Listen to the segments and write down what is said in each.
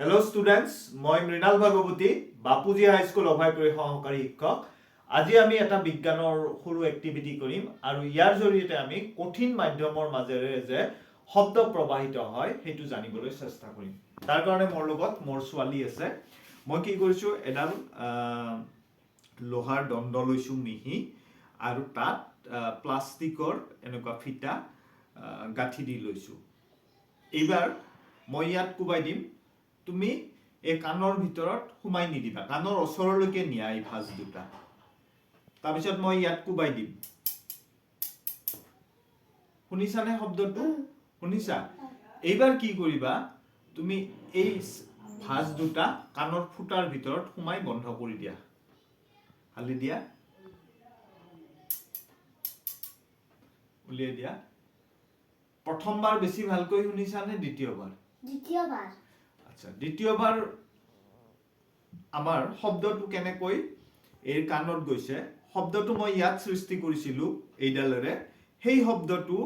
Hello students, মই মৃণাল ভাগৱতী বাপুজি হাই school Abhayapuri সহকাৰী শিক্ষক। আজি আমি এটা বিজ্ঞানৰ সৰু এক্টিভিটি কৰিম আৰু ইয়াৰ জৰিয়তে আমি কঠিন মাধ্যমৰ মাজেৰে যে শব্দ প্ৰবাহিত হয় সেইটো জানিবলৈ চেষ্টা কৰিম। তাৰ কাৰণে মোৰ লগত মোৰ ছোৱালী আছে। মই কি কৰিছো এডাল লোহাৰ দণ্ড লৈছো মিহি আৰু তাত প্লাষ্টিকৰ এনেকুৱা ফিটা গাঁঠি দি লৈছো। এইবাৰ মই ইয়াত কোবাই দিম, তুমি এই কাণৰ ভিতৰত সোমাই নিদিবা, কাণৰ ওচৰলৈকে নিয়া এই ভাঁজ দুটা। তাৰপিছত মই ইয়াত কোবাই দিম। শুনিছানে শব্দটো? শুনিছা? এইবাৰ কি কৰিবা, তুমি এই ভাঁজ দুটা কাণৰ ফুটাৰ ভিতৰত সোমাই বন্ধ কৰি দিয়া। হালি দিয়া, উলিয়াই দিয়া। প্ৰথমবাৰ বেছি ভালকৈ শুনিছানে দ্বিতীয়বাৰ? দ্বিতীয়বাৰ। আচ্ছা, দ্বিতীয়বাৰ আমাৰ শব্দটো কেনেকৈ এই কাণত গৈছে, শব্দটো মই ইয়াত সৃষ্টি কৰিছিলো এইডালেৰে, সেই শব্দটো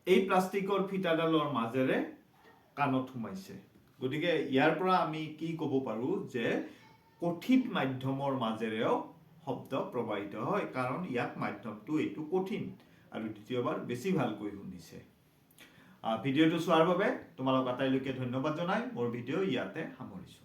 এই প্লাষ্টিকৰ ফিটাডালৰ মাজেৰে কাণত সোমাইছে। গতিকে ইয়াৰ পৰা আমি কি ক'ব পাৰো যে কঠিন মাধ্যমৰ মাজেৰেও শব্দ প্ৰবাহিত হয়, কাৰণ ইয়াত মাধ্যমটো এইটো কঠিন আৰু দ্বিতীয়বাৰ বেছি ভালকৈ শুনিছে। ভিডিঅ'টো চোৱাৰ বাবে তোমালোক আটাইলৈকে ধন্যবাদ জনাই মোৰ ভিডিঅ' ইয়াতে সামৰিছো।